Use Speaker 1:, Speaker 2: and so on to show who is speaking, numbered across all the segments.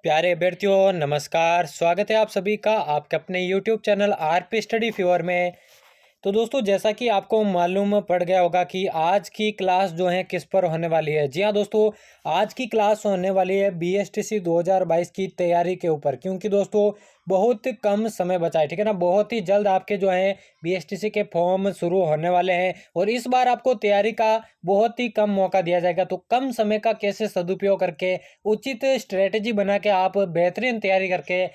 Speaker 1: प्यारे अभ्यर्थियों नमस्कार। स्वागत है आप सभी का आपके अपने YouTube channel RP study fever में। तो दोस्तों, जैसा कि आपको मालूम पड़ गया होगा कि आज की क्लास जो है किस पर होने वाली है। जी हाँ दोस्तों, आज की क्लास होने वाली है बीएसटीसी 2022 की तैयारी के ऊपर। क्योंकि दोस्तों बहुत कम समय बचा है, ठीक है ना। बहुत ही जल्द आपके जो है बीएसटीसी के फॉर्म शुरू होने वाले हैं और इस बार आपको तैयारी का बहुत ही कम मौका दिया जाएगा। तो कम समय का कैसे सदुपयोग करके उचित स्ट्रेटेजी बना के आप बेहतरीन तैयारी करके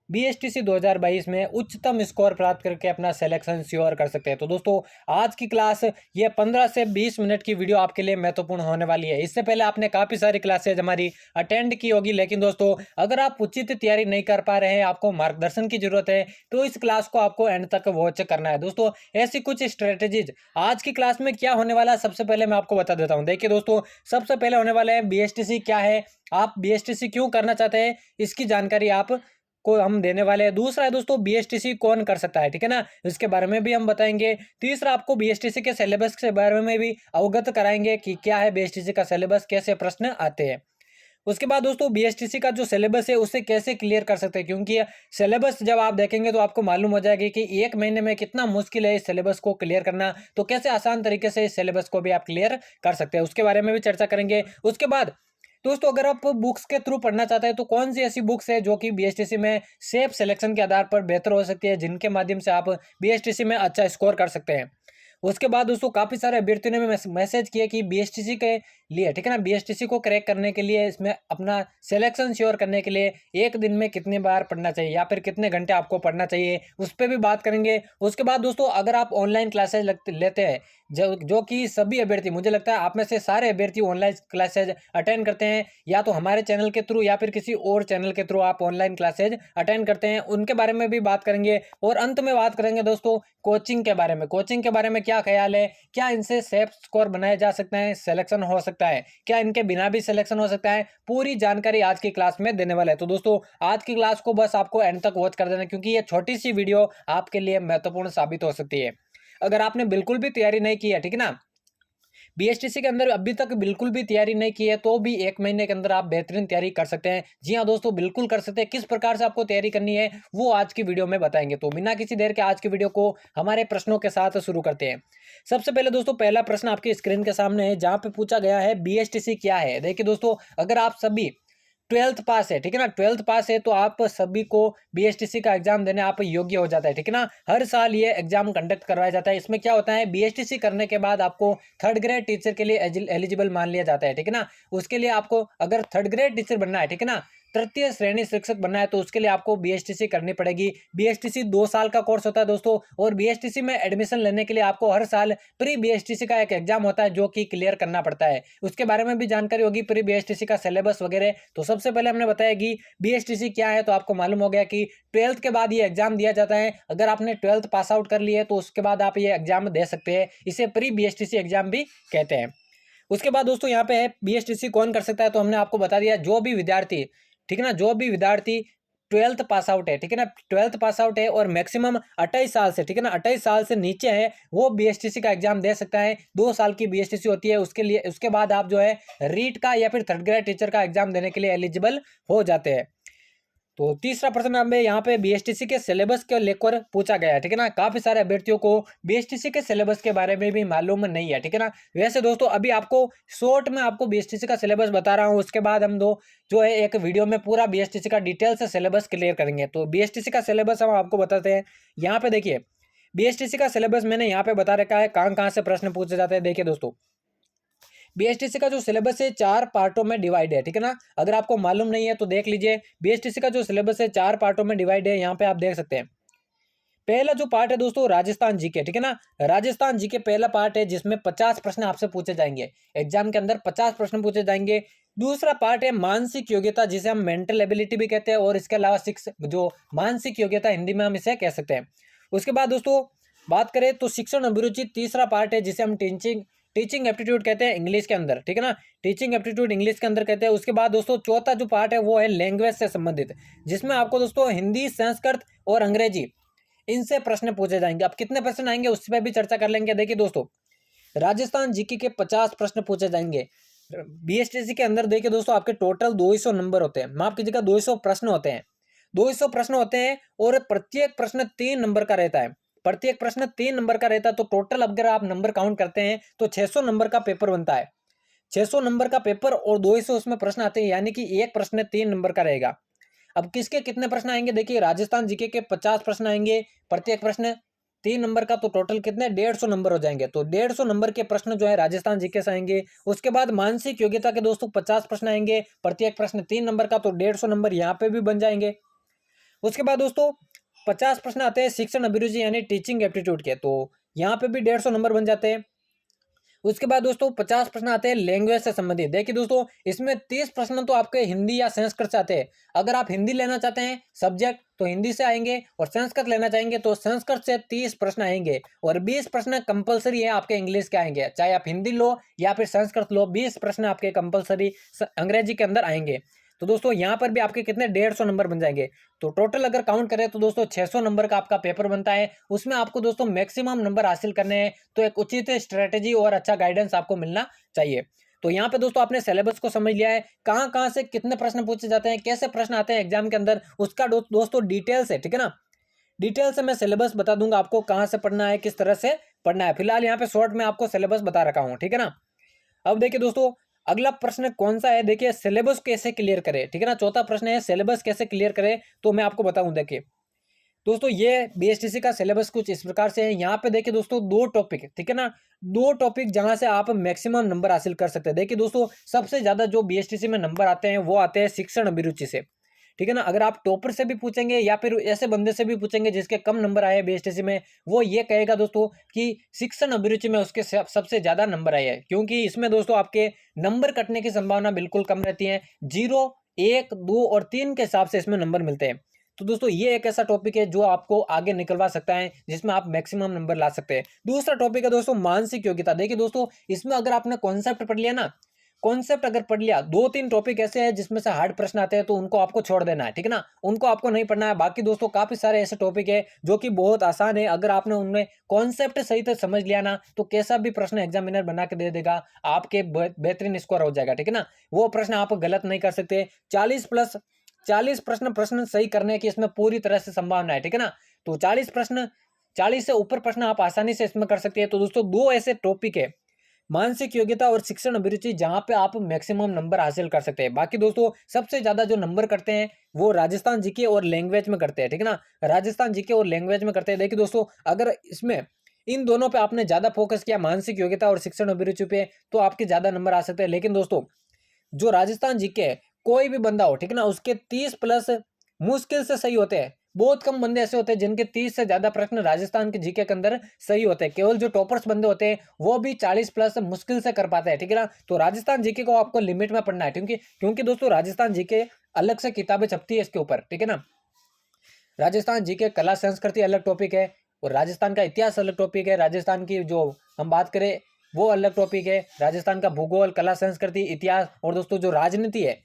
Speaker 1: बीएसटीसी 2022 में उच्चतम स्कोर प्राप्त करके अपना सिलेक्शन श्योर कर सकते हैं। तो दोस्तों, आज की क्लास ये 15 से 20 मिनट की वीडियो आपके लिए महत्वपूर्ण होने वाली है। इससे पहले आपने काफ़ी सारी क्लासेज हमारी अटेंड की होगी, लेकिन दोस्तों अगर आप उचित तैयारी नहीं कर पा रहे हैं, आपको मार्गदर्शन की जरूरत है, तो इस क्लास को आपको एंड तक वॉच करना है। दोस्तों, ऐसी कुछ स्ट्रेटेजीज आज की क्लास में क्या होने वाला है, सबसे पहले मैं आपको बता देता हूँ। देखिए दोस्तों, सबसे पहले होने वाला है बीएसटीसी क्या है, आप बीएसटीसी क्यों करना चाहते हैं, इसकी जानकारी आप को हम देने वाले हैं। दूसरा है दोस्तों बीएसटीसी कौन कर सकता है, ठीक है ना, इसके बारे में भी हम बताएंगे। तीसरा, आपको बीएसटीसी के सिलेबस के बारे में भी अवगत कराएंगे कि क्या है बीएसटीसी का सिलेबस, कैसे प्रश्न आते हैं। उसके बाद दोस्तों बीएसटीसी का जो सिलेबस है उसे कैसे क्लियर कर सकते हैं, क्योंकि सिलेबस जब आप देखेंगे तो आपको मालूम हो जाएगा कि एक महीने में कितना मुश्किल है इस सिलेबस को क्लियर करना। तो कैसे आसान तरीके से इस सिलेबस को भी आप क्लियर कर सकते हैं, उसके बारे में भी चर्चा करेंगे। उसके बाद दोस्तों, अगर आप बुक्स के थ्रू पढ़ना चाहते हैं तो कौन सी ऐसी बुक्स है जो कि बीएसटीसी में सेफ सिलेक्शन के आधार पर बेहतर हो सकती है, जिनके माध्यम से आप बीएसटीसी में अच्छा स्कोर कर सकते हैं। उसके बाद दोस्तों, काफ़ी सारे अभ्यर्थियों ने मैसेज किया कि बीएसटीसी के लिए, ठीक है ना, बीएसटीसी को क्रैक करने के लिए, इसमें अपना सिलेक्शन श्योर करने के लिए एक दिन में कितने बार पढ़ना चाहिए या फिर कितने घंटे आपको पढ़ना चाहिए, उस पर भी बात करेंगे। उसके बाद दोस्तों, अगर आप ऑनलाइन क्लासेज लेते हैं, जो कि सभी अभ्यर्थी, मुझे लगता है आप में से सारे अभ्यर्थी ऑनलाइन क्लासेज अटेंड करते हैं, या तो हमारे चैनल के थ्रू या फिर किसी और चैनल के थ्रू आप ऑनलाइन क्लासेज अटेंड करते हैं, उनके बारे में भी बात करेंगे। और अंत में बात करेंगे दोस्तों कोचिंग के बारे में। कोचिंग के बारे में क्या ख्याल है, क्या इनसे सेफ स्कोर बनाए जा सकते हैं, सिलेक्शन हो सकता है, क्या इनके बिना भी सिलेक्शन हो सकता है, पूरी जानकारी आज की क्लास में देने वाला है। तो दोस्तों, आज की क्लास को बस आपको एंड तक वॉच कर देना, क्योंकि ये छोटी सी वीडियो आपके लिए महत्वपूर्ण साबित हो सकती है। अगर आपने बिल्कुल भी तैयारी नहीं की है, ठीक है ना, बीएसटीसी के अंदर अभी तक बिल्कुल भी तैयारी नहीं की है, तो भी एक महीने के अंदर आप बेहतरीन तैयारी कर सकते हैं। जी हाँ दोस्तों, बिल्कुल कर सकते हैं। किस प्रकार से आपको तैयारी करनी है वो आज की वीडियो में बताएंगे। तो बिना किसी देर के आज की वीडियो को हमारे प्रश्नों के साथ शुरू करते हैं। सबसे पहले दोस्तों, पहला प्रश्न आपकी स्क्रीन के सामने है, जहां पे पूछा गया है बीएसटीसी क्या है। देखिए दोस्तों, अगर आप सभी 12th पास है, ठीक है ना, 12th पास है तो आप सभी को बीएसटीसी का एग्जाम देने आप योग्य हो जाता है, ठीक है ना। हर साल ये एग्जाम कंडक्ट करवाया जाता है। इसमें क्या होता है, बीएसटीसी करने के बाद आपको थर्ड ग्रेड टीचर के लिए एलिजिबल मान लिया जाता है, ठीक है ना। उसके लिए आपको अगर थर्ड ग्रेड टीचर बनना है, ठीक है ना, तृतीय श्रेणी शिक्षक बनना है, तो उसके लिए आपको बीएसटीसी करनी पड़ेगी। बीएसटीसी 2 साल का कोर्स होता है दोस्तों, और बीएसटीसी में एडमिशन लेने के लिए आपको हर साल प्री बीएसटीसी का एक एग्जाम होता है जो कि क्लियर करना पड़ता है। उसके बारे में भी जानकारी होगी, प्री बीएसटीसी का सिलेबस वगैरह। तो सबसे पहले हमने बताया कि बीएसटीसी क्या है, तो आपको मालूम हो गया कि 12th के बाद ये एग्जाम दिया जाता है। अगर आपने 12th पास आउट कर लिया है तो उसके बाद आप ये एग्जाम दे सकते हैं। इसे प्री बीएसटीसी एग्जाम भी कहते हैं। उसके बाद दोस्तों, यहाँ पे है बीएसटीसी कौन कर सकता है, तो हमने आपको बता दिया जो भी विद्यार्थी, ठीक है ना, जो भी विद्यार्थी 12th पास आउट है, ठीक है ना, 12th पास आउट है और मैक्सिमम 28 साल से, ठीक है ना, 28 साल से नीचे है, वो बीएसटीसी का एग्जाम दे सकता है। 2 साल की बीएसटीसी होती है उसके लिए। उसके बाद आप जो है रीट का या फिर थर्ड ग्रेड टीचर का एग्जाम देने के लिए एलिजिबल हो जाते हैं। तो तीसरा प्रश्न हमें यहाँ पे बीएसटीसी के सिलेबस के लेकर पूछा गया है, ठीक है ना। काफी सारे अभ्यर्थियों को बीएसटीसी के सिलेबस के बारे में भी मालूम नहीं है, ठीक है ना। वैसे दोस्तों, अभी आपको शॉर्ट में आपको बीएसटीसी का सिलेबस बता रहा हूँ, उसके बाद हम दो जो है एक वीडियो में पूरा बीएसटीसी का डिटेल से सिलेबस क्लियर करेंगे। तो बीएसटीसी का सिलेबस हम आपको बताते हैं। यहाँ पे देखिए, बीएसटीसी का सिलेबस मैंने यहाँ पे बता रखा है, कहाँ कहाँ से प्रश्न पूछे जाते हैं। देखिए दोस्तों, बीएसटीसी का जो सिलेबस है 4 पार्टों में डिवाइड है, ठीक है ना। अगर आपको मालूम नहीं है तो देख लीजिए, बीएसटीसी का जो सिलेबस है 4 पार्टों में डिवाइड है, यहाँ पे आप देख सकते हैं। पहला जो पार्ट है दोस्तों राजस्थान जीके, ठीक है ना, राजस्थान जीके पहला पार्ट है, जिसमें 50 प्रश्न आपसे पूछे जाएंगे। एग्जाम के अंदर 50 प्रश्न पूछे जाएंगे। दूसरा पार्ट है मानसिक योग्यता, जिसे हम मेंटल एबिलिटी भी कहते हैं, और इसके अलावा जो मानसिक योग्यता हिंदी में हम इसे कह सकते हैं। उसके बाद दोस्तों बात करें तो शिक्षण अभिरुचि तीसरा पार्ट है, जिसे हम टीचिंग टीचिंग एप्टीट्यूड कहते हैं इंग्लिश के अंदर, ठीक है ना, टीचिंग एप्टीट्यूड इंग्लिश के अंदर कहते हैं। उसके बाद दोस्तों चौथा जो पार्ट है वो है लैंग्वेज से संबंधित, जिसमें आपको दोस्तों हिंदी, संस्कृत और अंग्रेजी, इनसे प्रश्न पूछे जाएंगे। अब कितने प्रश्न आएंगे उस पर भी चर्चा कर लेंगे। देखिए दोस्तों, राजस्थान जीके के 50 प्रश्न पूछे जाएंगे। बीएसटीसी के अंदर देखिए दोस्तों आपके टोटल 200 नंबर होते हैं, माफ कीजिएगा 200 प्रश्न होते हैं, 200 प्रश्न होते हैं और प्रत्येक प्रश्न 3 नंबर का रहता है। प्रत्येक प्रश्न 3 नंबर का रहता है, तो टोटल अगर आप नंबर काउंट करते हैं तो 600 नंबर का पेपर बनता है। 600 नंबर का पेपर और 200 उसमें प्रश्न आते हैं, यानी कि एक प्रश्न 3 नंबर का रहेगा। अब किसके कितने प्रश्न आएंगे, देखिए राजस्थान जीके के 50 प्रश्न आएंगे, प्रत्येक प्रश्न 3 नंबर का, तो टोटल कितने 150 नंबर हो जाएंगे। तो 150 नंबर के प्रश्न जो है राजस्थान जीके से आएंगे। उसके बाद मानसिक योग्यता के दोस्तों 50 प्रश्न आएंगे, प्रत्येक प्रश्न 3 नंबर का, तो 150 नंबर यहाँ पे भी बन जाएंगे। उसके बाद दोस्तों 50 प्रश्न आते हैं शिक्षण अभिरुचि यानी टीचिंग एप्टीट्यूड के, तो यहाँ पे भी 150 नंबर बन जाते हैं। उसके बाद दोस्तों 50 प्रश्न आते हैं लैंग्वेज से संबंधित। देखिए दोस्तों इसमें 30 प्रश्न तो आपके हिंदी या संस्कृत से आते हैं। अगर आप हिंदी लेना चाहते हैं सब्जेक्ट तो हिंदी से आएंगे, और संस्कृत लेना चाहेंगे तो संस्कृत से 30 प्रश्न आएंगे, और 20 प्रश्न कंपलसरी है आपके इंग्लिश के आएंगे, चाहे आप हिंदी लो या फिर संस्कृत लो, 20 प्रश्न आपके कंपलसरी अंग्रेजी के अंदर आएंगे। तो दोस्तों यहाँ पर भी आपके कितने 150 नंबर बन जाएंगे। तो टोटल अगर काउंट करें तो दोस्तों 600 नंबर का आपका पेपर बनता है। उसमें आपको दोस्तों मैक्सिमम नंबर हासिल करने हैं, तो एक उचित स्ट्रेटेजी और अच्छा गाइडेंस आपको मिलना चाहिए। तो यहाँ पे दोस्तों आपने सिलेबस को समझ लिया है, कहाँ कहाँ से कितने प्रश्न पूछे जाते हैं, कैसे प्रश्न आते हैं एग्जाम के अंदर, उसका दोस्तों डिटेल से, ठीक है ना, डिटेल से मैं सिलेबस बता दूंगा आपको, कहाँ से पढ़ना है, किस तरह से पढ़ना है। फिलहाल यहाँ पे शॉर्ट में आपको सिलेबस बता रखा हूँ, ठीक है ना। अब देखिए दोस्तों अगला प्रश्न कौन सा है, देखिए सिलेबस कैसे क्लियर करें, ठीक है ना। चौथा प्रश्न है सिलेबस कैसे क्लियर करें, तो मैं आपको बताऊं। देखिए दोस्तों ये बीएसटीसी का सिलेबस कुछ इस प्रकार से है। यहाँ पे देखिए दोस्तों 2 टॉपिक, ठीक है ना, 2 टॉपिक जहां से आप मैक्सिमम नंबर हासिल कर सकते हैं। देखिए दोस्तों सबसे ज्यादा जो बीएसटीसी में नंबर आते हैं वो आते हैं शिक्षण अभिरुचि से, ठीक है ना। अगर आप टॉपर से भी पूछेंगे या फिर ऐसे बंदे से भी पूछेंगे जिसके कम नंबर आए हैं बीएसटीसी में, वो ये कहेगा दोस्तों कि शिक्षण अभिरुचि में उसके सबसे ज्यादा नंबर आए हैं, क्योंकि इसमें दोस्तों आपके नंबर कटने की संभावना बिल्कुल कम रहती है। 0, 1, 2 और 3 के हिसाब से इसमें नंबर मिलते हैं। तो दोस्तों ये एक ऐसा टॉपिक है जो आपको आगे निकलवा सकता है, जिसमें आप मैक्सिमम नंबर ला सकते हैं। दूसरा टॉपिक है दोस्तों मानसिक योग्यता। देखिए दोस्तों इसमें अगर आपने कॉन्सेप्ट पढ़ लिया ना, कॉन्सेप्ट अगर पढ़ लिया, 2-3 टॉपिक ऐसे हैं जिसमें से हार्ड प्रश्न आते हैं, तो उनको आपको छोड़ देना है, ठीक है ना, उनको आपको नहीं पढ़ना है। बाकी दोस्तों काफी सारे ऐसे टॉपिक है जो कि बहुत आसान है, अगर आपने उनमें कॉन्सेप्ट सही से समझ लिया ना, तो कैसा भी प्रश्न एग्जामिनर बना के दे देगा, आपके बेहतरीन स्कोर हो जाएगा, ठीक है ना। वो प्रश्न आप गलत नहीं कर सकते। 40 प्रश्न प्रश्न सही करने की इसमें पूरी तरह से संभावना है, ठीक है ना। तो 40 से ऊपर प्रश्न आप आसानी से इसमें कर सकते हैं। तो दोस्तों 2 ऐसे टॉपिक है, मानसिक योग्यता और शिक्षण अभिरुचि, जहां पे आप मैक्सिमम नंबर हासिल कर सकते हैं। बाकी दोस्तों सबसे ज्यादा जो नंबर करते हैं वो राजस्थान जीके और लैंग्वेज में करते हैं, ठीक है ना, राजस्थान जीके और लैंग्वेज में करते हैं। देखिए दोस्तों अगर इसमें इन दोनों पे आपने ज्यादा फोकस किया, मानसिक योग्यता और शिक्षण अभिरुचि पे, तो आपके ज्यादा नंबर आ सकते हैं। लेकिन दोस्तों जो राजस्थान जीके है, कोई भी बंदा हो, ठीक है ना, उसके 30 प्लस मुश्किल से सही होते हैं। बहुत कम बंदे ऐसे होते हैं जिनके 30 से ज्यादा प्रश्न राजस्थान के जीके के अंदर सही होते हैं। केवल जो टॉपर्स बंदे होते हैं वो भी 40 प्लस मुश्किल से कर पाते हैं, ठीक है ना। तो राजस्थान जीके को आपको लिमिट में पढ़ना है, क्योंकि क्योंकि दोस्तों राजस्थान जीके अलग से किताबें छपती है इसके ऊपर, ठीक है ना। राजस्थान जीके कला संस्कृति अलग टॉपिक है, और राजस्थान का इतिहास अलग टॉपिक है। राजस्थान की जो हम बात करें वो अलग टॉपिक है। राजस्थान का भूगोल, कला संस्कृति, इतिहास, और दोस्तों जो राजनीति है,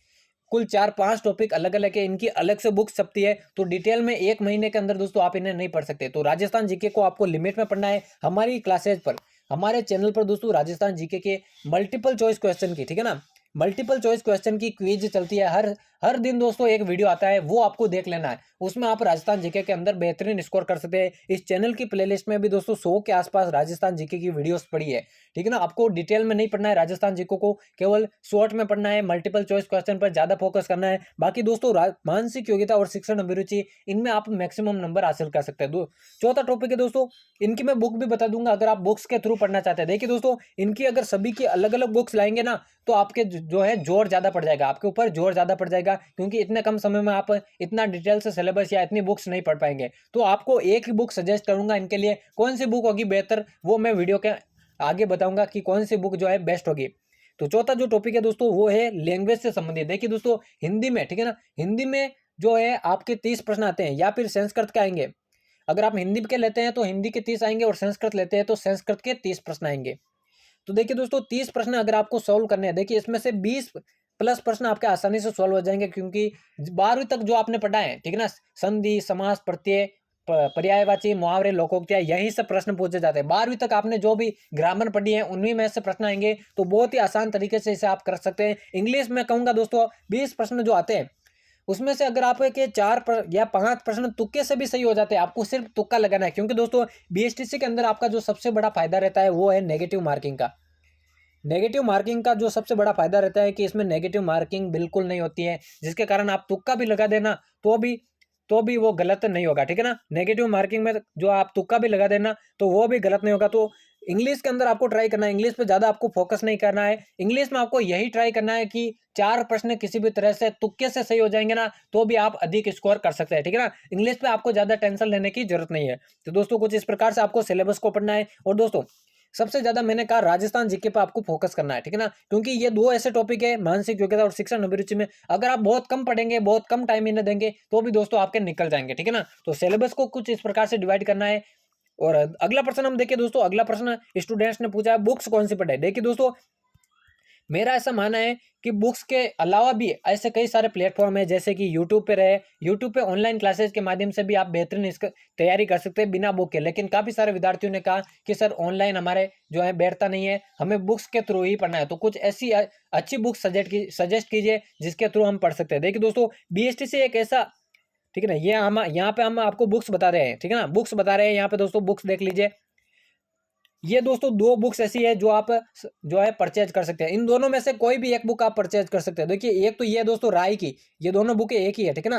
Speaker 1: कुल 4-5 टॉपिक अलग अलग है, इनकी अलग से बुक छपती है। तो डिटेल में 1 महीने के अंदर दोस्तों आप इन्हें नहीं पढ़ सकते। तो राजस्थान जीके को आपको लिमिट में पढ़ना है। हमारी क्लासेज पर, हमारे चैनल पर दोस्तों राजस्थान जीके के मल्टीपल चॉइस क्वेश्चन की, ठीक है ना, मल्टीपल चॉइस क्वेश्चन की क्विज चलती है। हर हर दिन दोस्तों एक वीडियो आता है, वो आपको देख लेना है। उसमें आप राजस्थान जीके के अंदर बेहतरीन स्कोर कर सकते हैं। इस चैनल की प्लेलिस्ट में भी दोस्तों 100 के आसपास राजस्थान जीके की वीडियोस पड़ी है, ठीक है ना। आपको डिटेल में नहीं पढ़ना है राजस्थान जीके को, केवल शॉर्ट में पढ़ना है, मल्टीपल चॉइस क्वेश्चन पर ज्यादा फोकस करना है। बाकी दोस्तों मानसिक योग्यता और शिक्षण अभिरुचि, इनमें आप मैक्सिमम नंबर हासिल कर सकते हैं। चौथा टॉपिक है दोस्तों, इनकी मैं बुक भी बता दूंगा अगर आप बुक्स के थ्रू पढ़ना चाहते हैं। देखिए दोस्तों इनकी अगर सभी की अलग अलग बुक्स लाएंगे ना, तो आपके जो है जोर ज्यादा पड़ जाएगा, आपके ऊपर जोर ज्यादा पड़ जाएगा, क्योंकि इतने कम समय में आप इतना डिटेल से सिलेबस या इतनी बुक्स नहीं पढ़ पाएंगे। तो आपको एक ही बुक सजेस्ट करूंगा इनके लिए, कौन सी बुक होगी बेहतर वो मैं वीडियो के आगे बताऊंगा कि कौन सी बुक जो है बेस्ट होगी। तो चौथा जो टॉपिक है दोस्तों वो है लैंग्वेज से संबंधित। देखिए दोस्तों हिंदी में, ठीक है ना, हिंदी में जो है आपके 30 प्रश्न आते हैं, या फिर संस्कृत के आएंगे। अगर आप हिंदी के लेते हैं तो हिंदी के 30 आएंगे, और संस्कृत लेते हैं तो संस्कृत के 30 प्रश्न आएंगे। तो देखिए दोस्तों 30 प्रश्न अगर आपको सॉल्व करने हैं, देखिए इसमें से 20 प्लस प्रश्न आपके आसानी से सॉल्व हो जाएंगे, क्योंकि 12वीं तक जो आपने पढ़ा है, ठीक है ना, संधि, समास, प्रत्यय, पर्यायवाची, मुहावरे, लोकोक्तियाँ, यही सब प्रश्न पूछे जाते हैं। 12वीं तक आपने जो भी ग्रामर पढ़ी है उन्हीं में से प्रश्न आएंगे, तो बहुत ही आसान तरीके से इसे आप कर सकते हैं। इंग्लिश में कहूँगा दोस्तों 20 प्रश्न जो आते हैं उसमें से अगर आपके 4 या 5 प्रश्न तुक्के से भी सही हो जाते हैं, आपको सिर्फ तुक्का लगाना है, क्योंकि दोस्तों बीएसटीसी के अंदर आपका जो सबसे बड़ा फायदा रहता है वो है नेगेटिव मार्किंग का। नेगेटिव मार्किंग का जो सबसे बड़ा फायदा रहता है कि इसमें नेगेटिव मार्किंग बिल्कुल नहीं होती है, जिसके कारण आप तुक्का भी लगा देना तो भी वो गलत नहीं होगा, ठीक है ना। नेगेटिव मार्किंग में जो आप तुक्का भी लगा देना तो वो भी गलत नहीं होगा। तो इंग्लिश के अंदर आपको ट्राई करना है, इंग्लिश पे ज़्यादा आपको फोकस नहीं करना है। इंग्लिश में आपको यही ट्राई करना है कि 4 प्रश्न किसी भी तरह से तुक्के से सही हो जाएंगे ना, तो भी आप अधिक स्कोर कर सकते हैं, ठीक है ना। इंग्लिश पे आपको ज़्यादा टेंशन लेने की जरूरत नहीं है। तो दोस्तों कुछ इस प्रकार से आपको सिलेबस को पढ़ना है। और दोस्तों सबसे ज्यादा मैंने कहा राजस्थान जीके पे आपको फोकस करना है, ठीक है ना, क्योंकि ये 2 ऐसे टॉपिक है, मानसिक योग्यता और शिक्षण अभिरुचि में अगर आप बहुत कम पढ़ेंगे, बहुत कम टाइम इन्हें देंगे तो भी दोस्तों आपके निकल जाएंगे, ठीक है ना। तो सिलेबस को कुछ इस प्रकार से डिवाइड करना है। और अगला प्रश्न हम देखिए दोस्तों, अगला प्रश्न स्टूडेंट्स ने पूछा है बुक्स कौन सी पढ़े। देखिए दोस्तों मेरा ऐसा मानना है कि बुक्स के अलावा भी ऐसे कई सारे प्लेटफॉर्म है, जैसे कि यूट्यूब पे रहे, यूट्यूब पे ऑनलाइन क्लासेस के माध्यम से भी आप बेहतरीन इसका तैयारी कर सकते हैं बिना बुक के। लेकिन काफ़ी सारे विद्यार्थियों ने कहा कि सर ऑनलाइन हमारे जो है बैठता नहीं है, हमें बुक्स के थ्रू ही पढ़ना है। तो कुछ ऐसी अच्छी बुक्स सजेस्ट कीजिए जिसके थ्रू हम पढ़ सकते हैं। देखिए दोस्तों बीएसटीसी एक ऐसा, ठीक है ना, ये हम यहाँ पे हम आपको बुक्स बता रहे हैं, ठीक है ना, बुक्स बता रहे हैं यहाँ पे दोस्तों, बुक्स देख लीजिए। ये दोस्तों 2 बुक्स ऐसी है जो आप जो है परचेज कर सकते हैं। इन दोनों में से कोई भी एक बुक आप परचेज कर सकते हैं। देखिए एक तो ये दोस्तों राय की, ये दोनों बुकें एक ही है, ठीक है ना,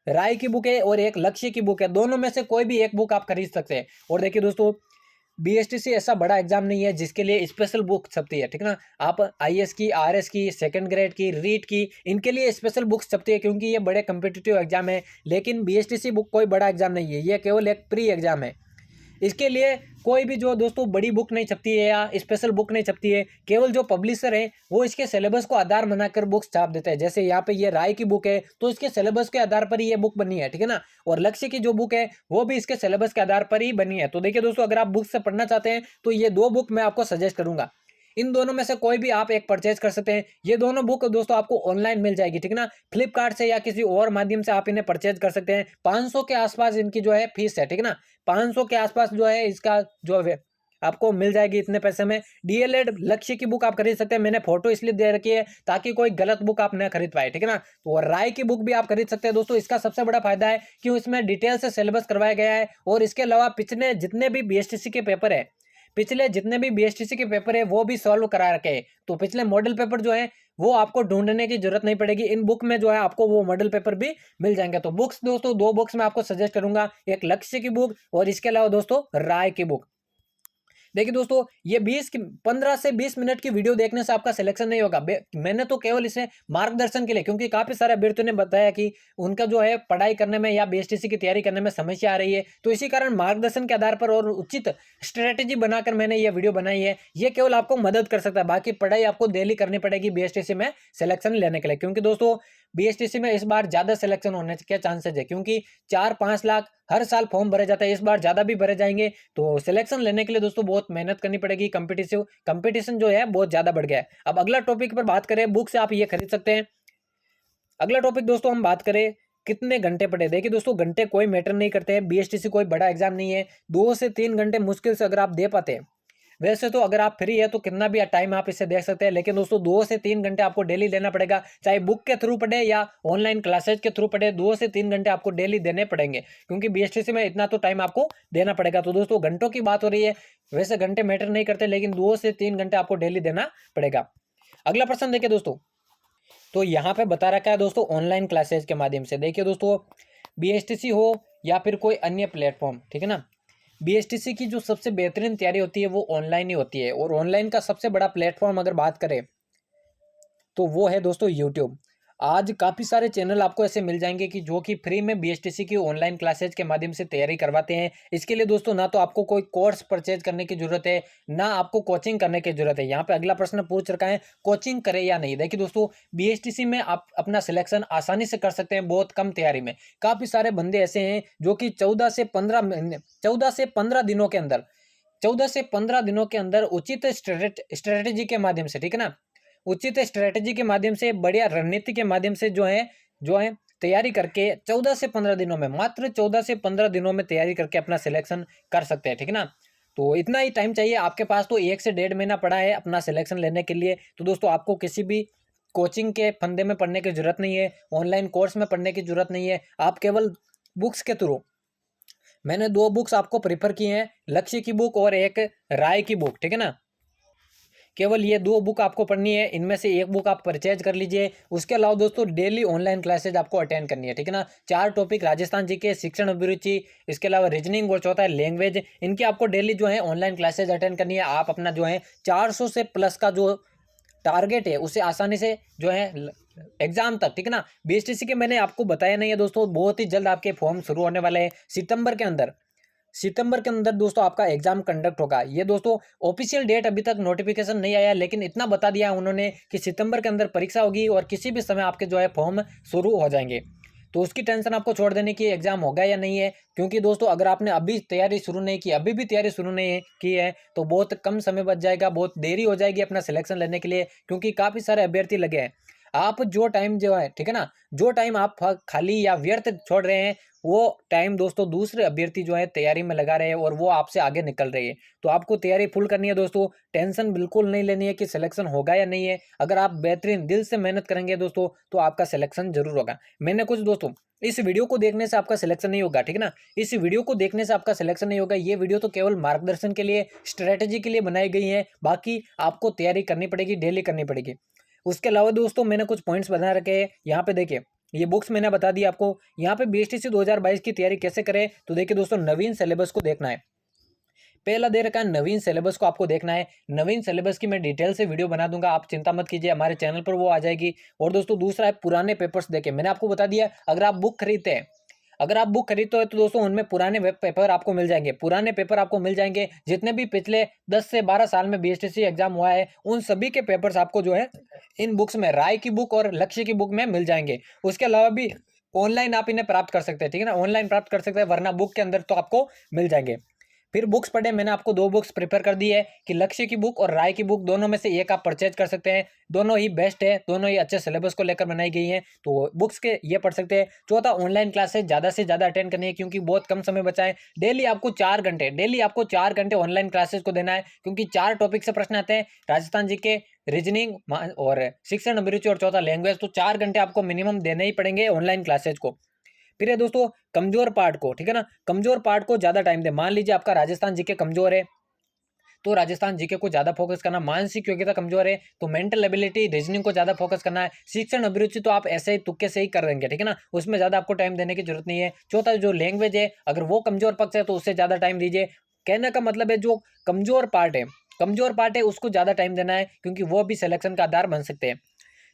Speaker 1: राय की बुक है और एक लक्ष्य की बुक है, दोनों में से कोई भी एक बुक आप खरीद सकते हैं। और देखिए दोस्तों बीएसटीसी ऐसा बड़ा एग्जाम नहीं है जिसके लिए स्पेशल बुक छपती है, ठीक है ना। आप आईएएस की, आरएस की, सेकंड ग्रेड की, रीट की, इनके लिए स्पेशल बुक्स छपती है क्योंकि ये बड़े कम्पिटिटिव एग्जाम है। लेकिन बीएसटीसी बुक कोई बड़ा एग्जाम नहीं है, ये केवल एक प्री एग्जाम है। इसके लिए कोई भी जो दोस्तों बड़ी बुक नहीं छपती है या स्पेशल बुक नहीं छपती है, केवल जो पब्लिशर है वो इसके सिलेबस को आधार बनाकर बुक्स छाप देते हैं। जैसे यहाँ पे ये राय की बुक है तो इसके सिलेबस के आधार पर ही ये बुक बनी है, ठीक है ना। और लक्ष्य की जो बुक है वो भी इसके सिलेबस के आधार पर ही बनी है। तो देखिए दोस्तों अगर आप बुक से पढ़ना चाहते हैं तो ये 2 बुक मैं आपको सजेस्ट करूंगा, इन दोनों में से कोई भी आप एक परचेज कर सकते हैं। ये दोनों बुक दोस्तों आपको ऑनलाइन मिल जाएगी, ठीक है ना, फ्लिपकार्ट से या किसी और माध्यम से आप इन्हें परचेज कर सकते हैं। 500 के आसपास इनकी जो है फीस है, ठीक है ना, 500 के आसपास जो है इसका जो है आपको मिल जाएगी इतने पैसे में। डीएलएड लक्ष्य की बुक आप खरीद सकते हैं, मैंने फोटो इसलिए दे रखी है ताकि कोई गलत बुक आप न खरीद पाए, ठीक है ना। तो राय की बुक भी आप खरीद सकते हैं दोस्तों। इसका सबसे बड़ा फायदा है कि इसमें डिटेल से सिलेबस करवाया गया है और इसके अलावा पिछले जितने भी बीएसटीसी के पेपर है, पिछले जितने भी बीएसटीसी के पेपर है वो भी सॉल्व करा रखे हैं। तो पिछले मॉडल पेपर जो है वो आपको ढूंढने की जरूरत नहीं पड़ेगी, इन बुक में जो है आपको वो मॉडल पेपर भी मिल जाएंगे। तो बुक्स दोस्तों 2 बुक्स मैं आपको सजेस्ट करूंगा, एक लक्ष्य की बुक और इसके अलावा दोस्तों राय की बुक। देखिए दोस्तों ये 15 से 20 मिनट की वीडियो देखने से आपका सिलेक्शन नहीं होगा। मैंने तो केवल इसे मार्गदर्शन के लिए, क्योंकि काफी सारे अभ्यर्थियों ने बताया कि उनका जो है पढ़ाई करने में या बीएसटीसी की तैयारी करने में समस्या आ रही है, तो इसी कारण मार्गदर्शन के आधार पर और उचित स्ट्रेटेजी बनाकर मैंने ये वीडियो बनाई है। ये केवल आपको मदद कर सकता है, बाकी पढ़ाई आपको डेली करनी पड़ेगी बीएसटीसी में सिलेक्शन लेने के लिए, क्योंकि दोस्तों बीएसटीसी में इस बार ज्यादा सिलेक्शन होने के चांसेस है, क्योंकि 4-5 लाख हर साल फॉर्म भरे जाते हैं, इस बार ज्यादा भी भरे जाएंगे। तो सिलेक्शन लेने के लिए दोस्तों बहुत मेहनत करनी पड़ेगी, कंपटीशन जो है बहुत ज्यादा बढ़ गया है। अब अगला टॉपिक पर बात करें, बुक से आप ये खरीद सकते हैं। अगला टॉपिक दोस्तों हम बात करें कितने घंटे पढ़े। देखिए दोस्तों घंटे कोई मैटर नहीं करते हैं, बीएसटीसी कोई बड़ा एग्जाम नहीं है। 2 से 3 घंटे मुश्किल से अगर आप दे पाते हैं, वैसे तो अगर आप फ्री है तो कितना भी टाइम आप इसे देख सकते हैं, लेकिन दोस्तों 2 से 3 घंटे आपको डेली देना पड़ेगा, चाहे बुक के थ्रू पढ़े या ऑनलाइन क्लासेज के थ्रू पढ़े। 2 से 3 घंटे आपको डेली देने पड़ेंगे, क्योंकि बीएसटीसी में इतना तो टाइम आपको देना पड़ेगा। तो दोस्तों घंटों की बात हो रही है, वैसे घंटे मैटर नहीं करते, लेकिन 2 से 3 घंटे आपको डेली देना पड़ेगा। अगला प्रश्न देखिए दोस्तों, तो यहाँ पे बता रखा है दोस्तों ऑनलाइन क्लासेज के माध्यम से। देखिए दोस्तों बीएसटीसी हो या फिर कोई अन्य प्लेटफॉर्म, ठीक है ना, बीएसटीसी की जो सबसे बेहतरीन तैयारी होती है वो ऑनलाइन ही होती है। और ऑनलाइन का सबसे बड़ा प्लेटफॉर्म अगर बात करें तो वो है दोस्तों यूट्यूब। आज काफ़ी सारे चैनल आपको ऐसे मिल जाएंगे कि जो कि फ्री में बीएसटीसी की ऑनलाइन क्लासेज के माध्यम से तैयारी करवाते हैं। इसके लिए दोस्तों ना तो आपको कोई कोर्स परचेज करने की जरूरत है, ना आपको कोचिंग करने की जरूरत है। यहाँ पे अगला प्रश्न पूछ रखा है कोचिंग करें या नहीं। देखिए दोस्तों बीएसटीसी में आप अपना सिलेक्शन आसानी से कर सकते हैं बहुत कम तैयारी में। काफ़ी सारे बंदे ऐसे हैं जो कि 14 से 15 दिनों के अंदर 14 से 15 दिनों के अंदर उचित स्ट्रेटेजी के माध्यम से, ठीक है ना, उचित स्ट्रेटेजी के माध्यम से, बढ़िया रणनीति के माध्यम से जो है तैयारी करके 14 से 15 दिनों में, मात्र 14 से 15 दिनों में तैयारी करके अपना सिलेक्शन कर सकते हैं, ठीक है ना। तो इतना ही टाइम चाहिए आपके पास, तो 1 से 1.5 महीना पड़ा है अपना सिलेक्शन लेने के लिए। तो दोस्तों आपको किसी भी कोचिंग के फंदे में पढ़ने की जरूरत नहीं है, ऑनलाइन कोर्स में पढ़ने की जरूरत नहीं है, आप केवल बुक्स के थ्रू, मैंने 2 बुक्स आपको प्रीफर की हैं, लक्ष्य की बुक और एक राय की बुक, ठीक है ना। केवल ये 2 बुक आपको पढ़नी है, इनमें से एक बुक आप परचेज कर लीजिए। उसके अलावा दोस्तों डेली ऑनलाइन क्लासेज आपको अटेंड करनी है, ठीक है ना। 4 टॉपिक राजस्थान जी के, शिक्षण अभिरुचि, इसके अलावा रीजनिंग और चौथा है लैंग्वेज। इनकी आपको डेली जो है ऑनलाइन क्लासेज अटेंड करनी है। आप अपना जो है 400 से प्लस का जो टारगेट है उसे आसानी से जो है एग्जाम तक, ठीक है ना। बीएसटीसी के मैंने आपको बताया नहीं है दोस्तों, बहुत ही जल्द आपके फॉर्म शुरू होने वाले हैं सितंबर के अंदर दोस्तों आपका एग्जाम कंडक्ट होगा। ये दोस्तों ऑफिशियल डेट अभी तक नोटिफिकेशन नहीं आया, लेकिन इतना बता दिया उन्होंने कि सितंबर के अंदर परीक्षा होगी और किसी भी समय आपके जो है फॉर्म शुरू हो जाएंगे। तो उसकी टेंशन आपको छोड़ देने की एग्जाम होगा या नहीं है, क्योंकि दोस्तों अगर आपने अभी तैयारी शुरू नहीं की, अभी भी तैयारी शुरू नहीं की है, तो बहुत कम समय बच जाएगा, बहुत देरी हो जाएगी अपना सिलेक्शन लेने के लिए, क्योंकि काफ़ी सारे अभ्यर्थी लगे हैं। आप जो टाइम जो है, ठीक है ना, जो टाइम आप खाली या व्यर्थ छोड़ रहे हैं, वो टाइम दोस्तों दूसरे अभ्यर्थी जो है तैयारी में लगा रहे हैं और वो आपसे आगे निकल रही है। तो आपको तैयारी फुल करनी है दोस्तों, टेंशन बिल्कुल नहीं लेनी है कि सिलेक्शन होगा या नहीं है। अगर आप बेहतरीन दिल से मेहनत करेंगे दोस्तों, तो आपका सिलेक्शन जरूर होगा। मैंने कुछ दोस्तों, इस वीडियो को देखने से आपका सिलेक्शन नहीं होगा, ठीक है ना। इस वीडियो को देखने से आपका सिलेक्शन नहीं होगा। ये वीडियो तो केवल मार्गदर्शन के लिए, स्ट्रेटेजी के लिए बनाई गई है। बाकी आपको तैयारी करनी पड़ेगी, डेली करनी पड़ेगी। उसके अलावा दोस्तों मैंने कुछ पॉइंट्स बना रखे हैं, यहाँ पे देखिए, ये बुक्स मैंने बता दी आपको। यहाँ पे बीएसटीसी 2022 की तैयारी कैसे करें, तो देखिए दोस्तों, नवीन सिलेबस को देखना है। पहला दे रखा है नवीन सिलेबस को आपको देखना है। नवीन सिलेबस की मैं डिटेल से वीडियो बना दूंगा, आप चिंता मत कीजिए, हमारे चैनल पर वो आ जाएगी। और दोस्तों दूसरा है पुराने पेपर्स देखें। मैंने आपको बता दिया, अगर आप बुक खरीदते हैं, अगर आप बुक खरीदते हो तो दोस्तों उनमें पुराने वेब पेपर आपको मिल जाएंगे, पुराने पेपर आपको मिल जाएंगे। जितने भी पिछले 10 से 12 साल में बीएसटीसी एग्जाम हुआ है, उन सभी के पेपर्स आपको जो है इन बुक्स में, राय की बुक और लक्ष्य की बुक में मिल जाएंगे। उसके अलावा भी ऑनलाइन आप इन्हें प्राप्त कर सकते हैं, ठीक है ना, ऑनलाइन प्राप्त कर सकते हैं, वरना बुक के अंदर तो आपको मिल जाएंगे। फिर बुक्स पढ़े, मैंने आपको 2 बुक्स प्रिपेयर कर दी है कि लक्ष्य की बुक और राय की बुक, दोनों में से एक आप परचेज कर सकते हैं। दोनों ही बेस्ट है, दोनों ही अच्छे सिलेबस को लेकर बनाई गई हैं, तो बुक्स के ये पढ़ सकते हैं। चौथा, ऑनलाइन क्लासेस ज़्यादा से ज़्यादा अटेंड करनी है, क्योंकि बहुत कम समय बचा है। डेली आपको 4 घंटे ऑनलाइन क्लासेस को देना है, क्योंकि 4 टॉपिक से प्रश्न आते हैं, राजस्थान जी के, रीजनिंग और शिक्षण अभिरुचि और चौथा लैंग्वेज। तो 4 घंटे आपको मिनिमम देने ही पड़ेंगे ऑनलाइन क्लासेज को। फिर है दोस्तों कमजोर पार्ट को, ठीक है ना, कमजोर पार्ट को ज्यादा टाइम दे। मान लीजिए आपका राजस्थान जीके कमजोर है, तो राजस्थान जीके को ज्यादा फोकस करना। मानसिक योग्यता कमजोर है तो मेंटल एबिलिटी, रीजनिंग को ज्यादा फोकस करना है। शिक्षण अभिरुचि तो आप ऐसे ही तुक्के से ही कर देंगे, ठीक है ना, उसमें ज्यादा आपको टाइम देने की जरूरत नहीं है। चौथा जो लैंग्वेज है, अगर वो कमजोर पक्ष है तो उससे ज्यादा टाइम दीजिए। कहने का मतलब है जो कमजोर पार्ट है उसको ज्यादा टाइम देना है, क्योंकि वो भी सिलेक्शन का आधार बन सकते हैं।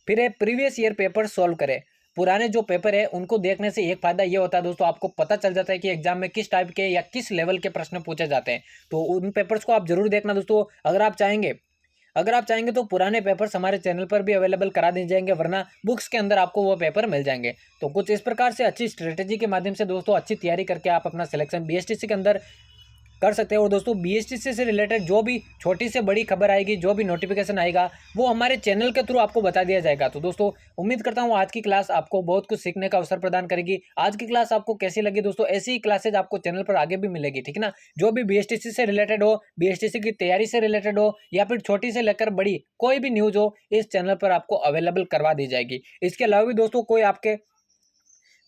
Speaker 1: फिर है प्रीवियस ईयर पेपर सॉल्व करें। पुराने जो पेपर है उनको देखने से एक फायदा ये होता है दोस्तों, आपको पता चल जाता है कि एग्जाम में किस टाइप के या किस लेवल के प्रश्न पूछे जाते हैं। तो उन पेपर्स को आप जरूर देखना दोस्तों। अगर आप चाहेंगे तो पुराने पेपर्स हमारे चैनल पर भी अवेलेबल करा दिए जाएंगे, वरना बुक्स के अंदर आपको वो पेपर मिल जाएंगे। तो कुछ इस प्रकार से अच्छी स्ट्रेटेजी के माध्यम से दोस्तों अच्छी तैयारी करके आप अपना सिलेक्शन बीएसटीसी के अंदर कर सकते हैं। और दोस्तों बीएसटीसी से रिलेटेड जो भी छोटी से बड़ी खबर आएगी, जो भी नोटिफिकेशन आएगा, वो हमारे चैनल के थ्रू आपको बता दिया जाएगा। तो दोस्तों उम्मीद करता हूँ आज की क्लास आपको बहुत कुछ सीखने का अवसर प्रदान करेगी। आज की क्लास आपको कैसी लगी दोस्तों? ऐसी ही क्लासेज आपको चैनल पर आगे भी मिलेगी, ठीक है ना। जो भी बीएसटीसी से रिलेटेड हो, बीएसटीसी की तैयारी से रिलेटेड हो, या फिर छोटी से लेकर बड़ी कोई भी न्यूज हो, इस चैनल पर आपको अवेलेबल करवा दी जाएगी। इसके अलावा भी दोस्तों कोई आपके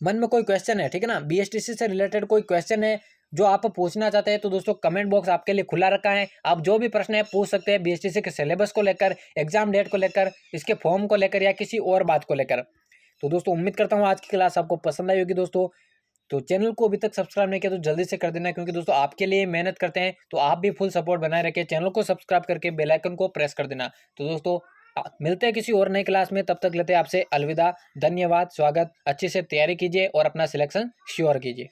Speaker 1: मन में कोई क्वेश्चन है, ठीक है ना, बीएसटीसी से रिलेटेड कोई क्वेश्चन है जो आप पूछना चाहते हैं, तो दोस्तों कमेंट बॉक्स आपके लिए खुला रखा है। आप जो भी प्रश्न है पूछ सकते हैं, बीएसटीसी के सिलेबस को लेकर, एग्जाम डेट को लेकर, इसके फॉर्म को लेकर, या किसी और बात को लेकर। तो दोस्तों उम्मीद करता हूँ आज की क्लास आपको पसंद आई होगी दोस्तों। तो चैनल को अभी तक सब्सक्राइब नहीं किया तो जल्दी से कर देना, क्योंकि दोस्तों आपके लिए मेहनत करते हैं, तो आप भी फुल सपोर्ट बनाए रखें। चैनल को सब्सक्राइब करके बेल आइकन को प्रेस कर देना। तो दोस्तों मिलते हैं किसी और नई क्लास में, तब तक लेते हैं आपसे अलविदा। धन्यवाद, स्वागत, अच्छे से तैयारी कीजिए और अपना सिलेक्शन श्योर कीजिए।